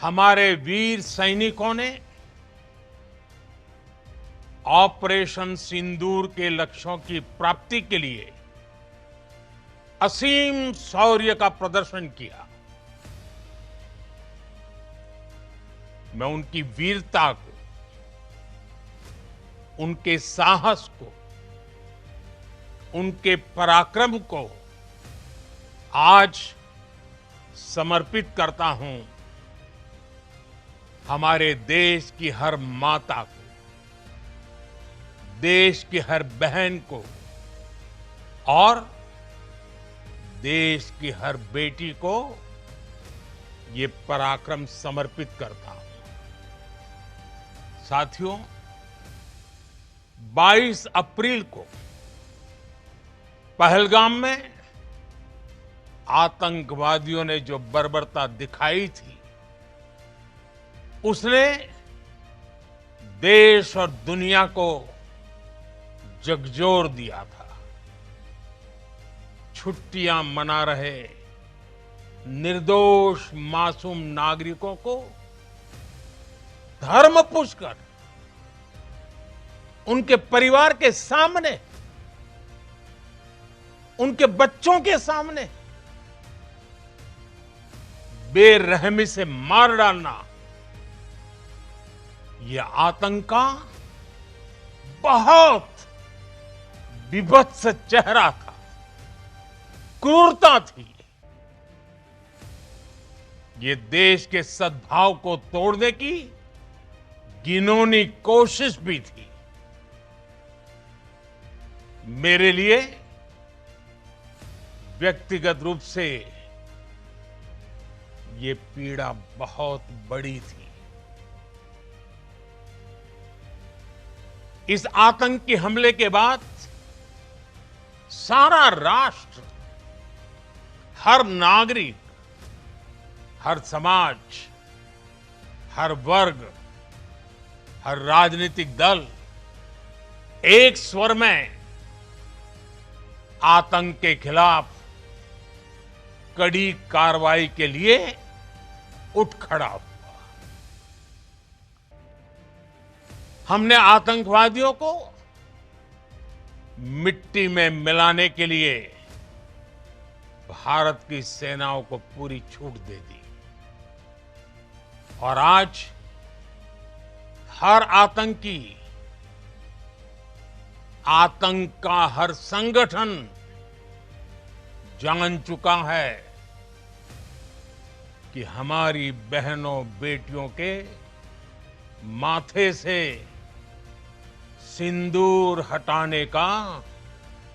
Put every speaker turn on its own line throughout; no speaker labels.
हमारे वीर सैनिकों ने ऑपरेशन सिंदूर के लक्ष्यों की प्राप्ति के लिए असीम शौर्य का प्रदर्शन किया। मैं उनकी वीरता को, उनके साहस को, उनके पराक्रम को आज समर्पित करता हूं हमारे देश की हर माता को, देश की हर बहन को और देश की हर बेटी को ये पराक्रम समर्पित करता हूं। साथियों, 22 अप्रैल को पहलगाम में आतंकवादियों ने जो बर्बरता दिखाई थी, उसने देश और दुनिया को झकझोर दिया था। छुट्टियां मना रहे निर्दोष मासूम नागरिकों को धर्म पूछकर उनके परिवार के सामने, उनके बच्चों के सामने बेरहमी से मार डालना, यह आतंक का बहुत विभत्स चेहरा था, क्रूरता थी। ये देश के सद्भाव को तोड़ने की घिनौनी कोशिश भी थी। मेरे लिए व्यक्तिगत रूप से ये पीड़ा बहुत बड़ी थी। इस आतंकी हमले के बाद सारा राष्ट्र, हर नागरिक, हर समाज, हर वर्ग, हर राजनीतिक दल एक स्वर में आतंक के खिलाफ कड़ी कार्रवाई के लिए उठ खड़ा हुआ। हमने आतंकवादियों को मिट्टी में मिलाने के लिए भारत की सेनाओं को पूरी छूट दे दी और आज हर आतंकी, आतंक का हर संगठन जान चुका है कि हमारी बहनों बेटियों के माथे से सिंदूर हटाने का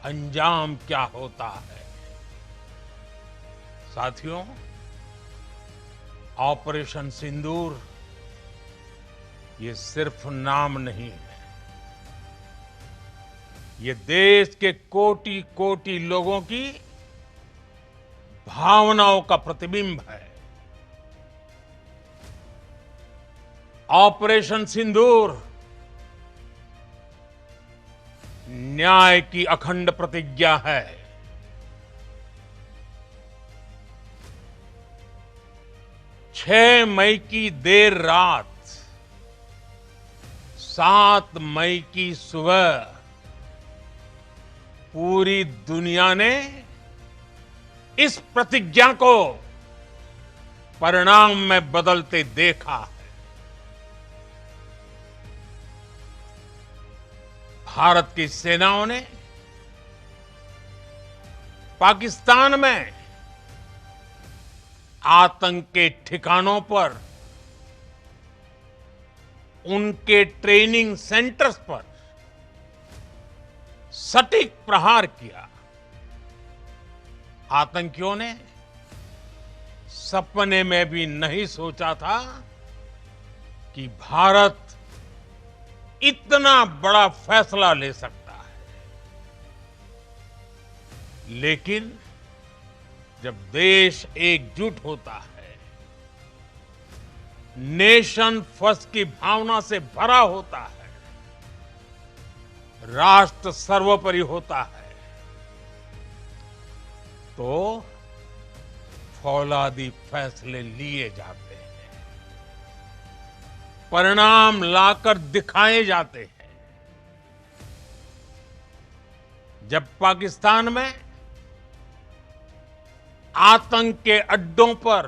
अंजाम क्या होता है। साथियों, ऑपरेशन सिंदूर ये सिर्फ नाम नहीं है, ये देश के कोटि कोटि लोगों की भावनाओं का प्रतिबिंब है। ऑपरेशन सिंदूर न्याय की अखंड प्रतिज्ञा है। 6 मई की देर रात, 7 मई की सुबह पूरी दुनिया ने इस प्रतिज्ञा को परिणाम में बदलते देखा है। भारत की सेनाओं ने पाकिस्तान में आतंक के ठिकानों पर, उनके ट्रेनिंग सेंटर्स पर सटीक प्रहार किया। आतंकियों ने सपने में भी नहीं सोचा था कि भारत इतना बड़ा फैसला ले सकता है। लेकिन जब देश एकजुट होता है, नेशन फर्स्ट की भावना से भरा होता है, राष्ट्र सर्वोपरि होता है, तो फौलादी फैसले लिए जाते हैं। परिणाम लाकर दिखाए जाते हैं। जब पाकिस्तान में आतंक के अड्डों पर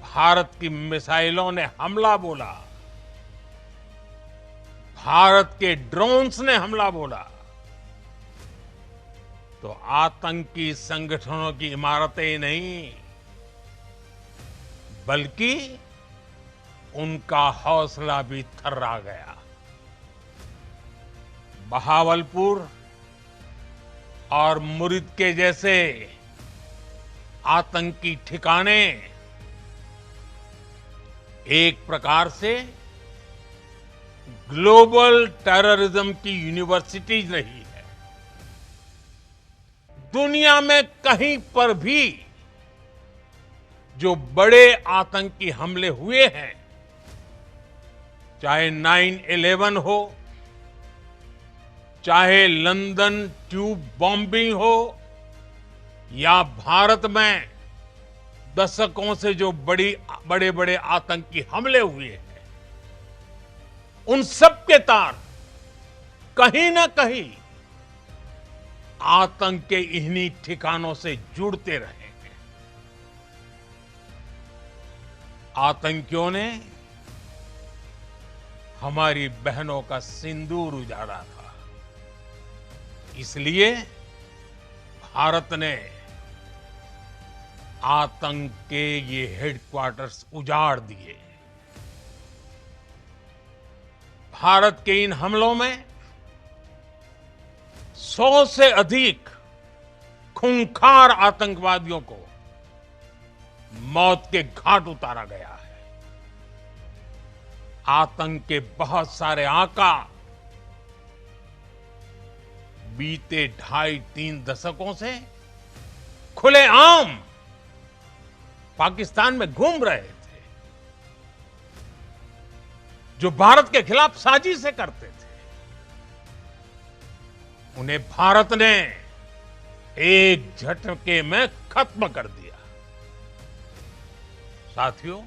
भारत की मिसाइलों ने हमला बोला, भारत के ड्रोन्स ने हमला बोला, तो आतंकी संगठनों की इमारतें ही नहीं बल्कि उनका हौसला भी थर्रा गया। बहावलपुर और मुरिद के जैसे आतंकी ठिकाने एक प्रकार से ग्लोबल टेररिज्म की यूनिवर्सिटीज रही है। दुनिया में कहीं पर भी जो बड़े आतंकी हमले हुए हैं, चाहे 9/11 हो, चाहे लंदन ट्यूब बॉम्बिंग हो, या भारत में दशकों से जो बड़े बड़े आतंकी हमले हुए हैं, उन सब के तार कहीं ना कहीं आतंक के इन्हीं ठिकानों से जुड़ते रहे हैं। आतंकियों ने हमारी बहनों का सिंदूर उजाड़ा था, इसलिए भारत ने आतंक के ये हेडक्वार्टर्स उजाड़ दिए। भारत के इन हमलों में 100 से अधिक खूंखार आतंकवादियों को मौत के घाट उतारा गया है। आतंक के बहुत सारे आका बीते 2.5-3 दशकों से खुलेआम पाकिस्तान में घूम रहे थे, जो भारत के खिलाफ साजिशें करते थे। उन्हें भारत ने एक झटके में खत्म कर दिया। साथियों,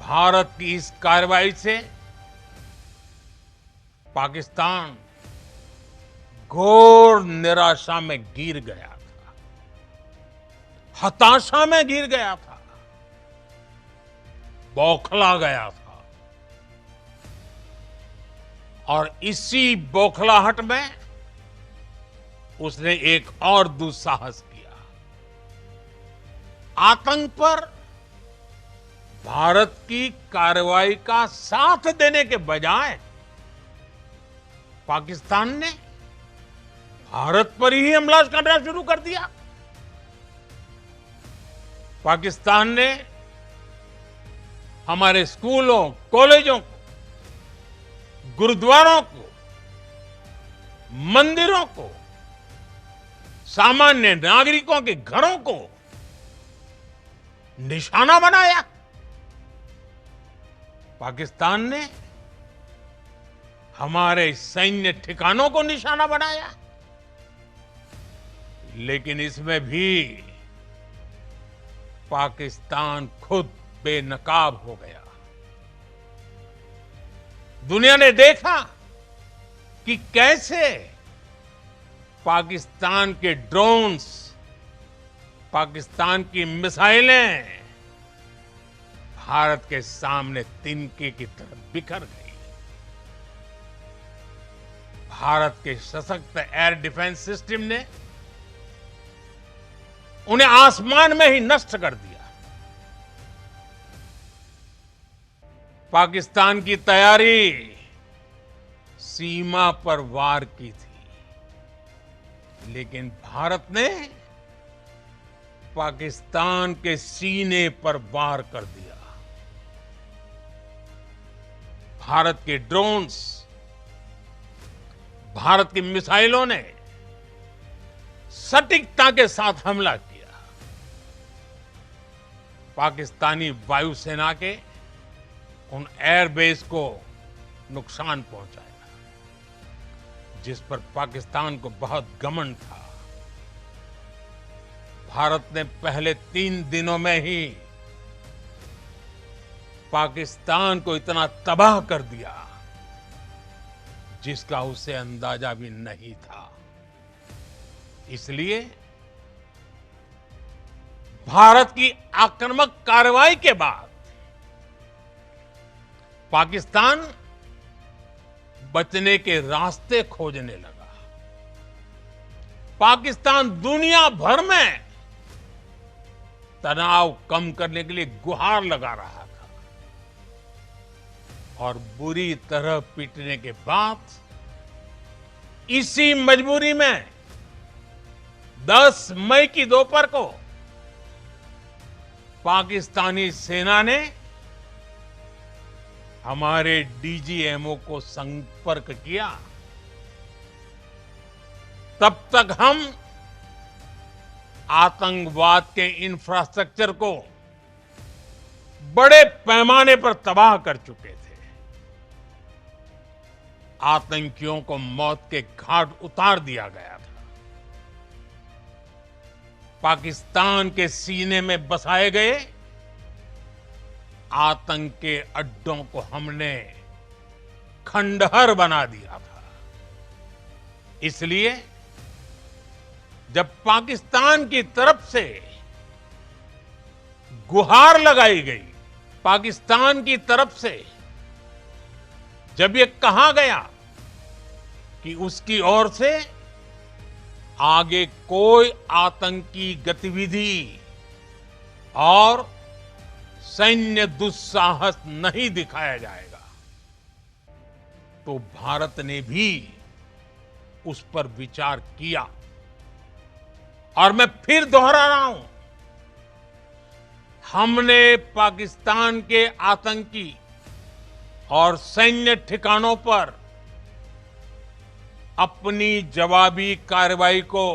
भारत की इस कार्रवाई से पाकिस्तान घोर निराशा में गिर गया था, हताशा में गिर गया था, बौखला गया था। और इसी बौखलाहट में उसने एक और दुस्साहस किया। आतंक पर भारत की कार्रवाई का साथ देने के बजाय पाकिस्तान ने भारत पर ही हमला करना शुरू कर दिया। पाकिस्तान ने हमारे स्कूलों, कॉलेजों को, गुरुद्वारों को, मंदिरों को, सामान्य नागरिकों के घरों को निशाना बनाया। पाकिस्तान ने हमारे सैन्य ठिकानों को निशाना बनाया। लेकिन इसमें भी पाकिस्तान खुद बेनकाब हो गया। दुनिया ने देखा कि कैसे पाकिस्तान के ड्रोन्स, पाकिस्तान की मिसाइलें भारत के सामने तिनके की तरह बिखर गई। भारत के सशक्त एयर डिफेंस सिस्टम ने उन्हें आसमान में ही नष्ट कर दिया। पाकिस्तान की तैयारी सीमा पर वार की थी, लेकिन भारत ने पाकिस्तान के सीने पर वार कर दिया। भारत के ड्रोन्स, भारत की मिसाइलों ने सटीकता के साथ हमला किया। पाकिस्तानी वायुसेना के उन एयरबेस को नुकसान पहुंचाया, जिस पर पाकिस्तान को बहुत घमंड था। भारत ने पहले 3 दिनों में ही पाकिस्तान को इतना तबाह कर दिया जिसका उसे अंदाजा भी नहीं था। इसलिए भारत की आक्रामक कार्रवाई के बाद पाकिस्तान बचने के रास्ते खोजने लगा। पाकिस्तान दुनिया भर में तनाव कम करने के लिए गुहार लगा रहा था और बुरी तरह पीटने के बाद इसी मजबूरी में 10 मई की दोपहर को पाकिस्तानी सेना ने हमारे डीजीएमओ को संपर्क किया। तब तक हम आतंकवाद के इंफ्रास्ट्रक्चर को बड़े पैमाने पर तबाह कर चुके थे। आतंकियों को मौत के घाट उतार दिया गया था। पाकिस्तान के सीने में बसाए गए आतंक के अड्डों को हमने खंडहर बना दिया था। इसलिए जब पाकिस्तान की तरफ से गुहार लगाई गई, पाकिस्तान की तरफ से जब ये कहा गया कि उसकी ओर से आगे कोई आतंकी गतिविधि और सैन्य दुस्साहस नहीं दिखाया जाएगा, तो भारत ने भी उस पर विचार किया। और मैं फिर दोहरा रहा हूं, हमने पाकिस्तान के आतंकी और सैन्य ठिकानों पर अपनी जवाबी कार्रवाई को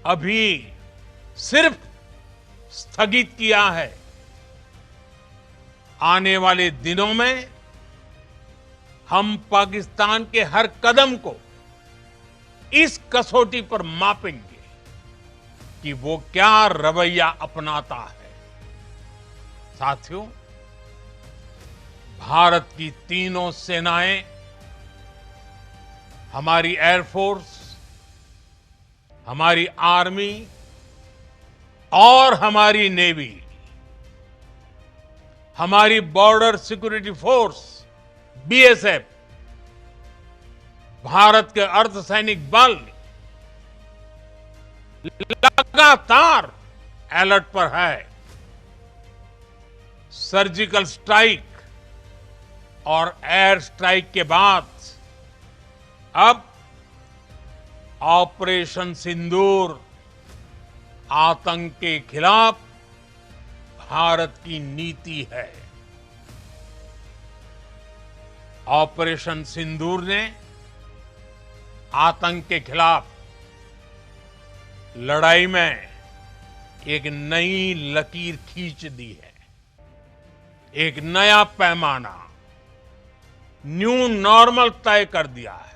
अभी सिर्फ स्थगित किया है। आने वाले दिनों में हम पाकिस्तान के हर कदम को इस कसौटी पर मापेंगे कि वो क्या रवैया अपनाता है। साथियों, भारत की तीनों सेनाएं, हमारी एयरफोर्स, हमारी आर्मी और हमारी नेवी, हमारी border security force BSF, Bharat के अर्धसैनिक बल लगातार अलर्ट पर है। सर्जिकल स्ट्राइक और एयर स्ट्राइक के बाद अब ऑपरेशन सिंदूर आतंक के खिलाफ भारत की नीति है। ऑपरेशन सिंदूर ने आतंक के खिलाफ लड़ाई में एक नई लकीर खींच दी है। एक नया पैमाना, न्यू नॉर्मल तय कर दिया है।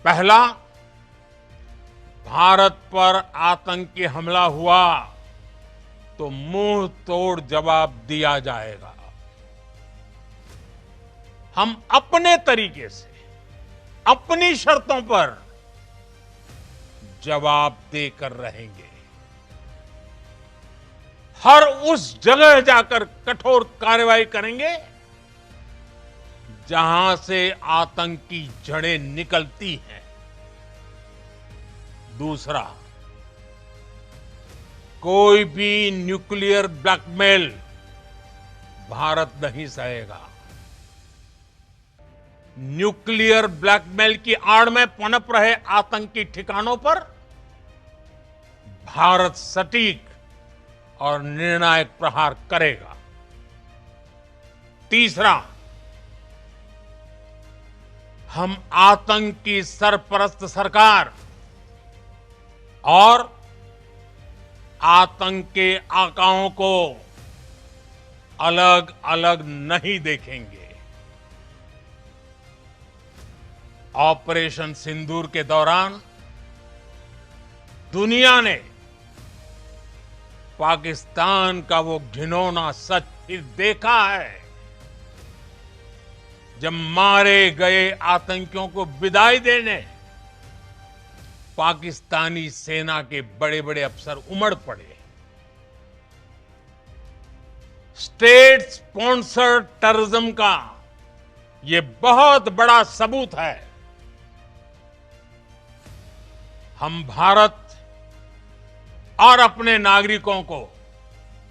पहला, भारत पर आतंकी हमला हुआ तो मुंह तोड़ जवाब दिया जाएगा। हम अपने तरीके से, अपनी शर्तों पर जवाब देकर रहेंगे। हर उस जगह जाकर कठोर कार्रवाई करेंगे जहां से आतंक की जड़ें निकलती हैं। दूसरा, कोई भी न्यूक्लियर ब्लैकमेल भारत नहीं सहेगा। न्यूक्लियर ब्लैकमेल की आड़ में पनप रहे आतंकी ठिकानों पर भारत सटीक और निर्णायक प्रहार करेगा। तीसरा, हम आतंक की सरपरस्त सरकार और आतंक के आकाओं को अलग अलग नहीं देखेंगे। ऑपरेशन सिंदूर के दौरान दुनिया ने पाकिस्तान का वो घिनौना सच फिर देखा है जब मारे गए आतंकियों को विदाई देने पाकिस्तानी सेना के बड़े बड़े अफसर उमड़ पड़े। स्टेट स्पॉन्सर्ड टेररिज्म का ये बहुत बड़ा सबूत है। हम भारत और अपने नागरिकों को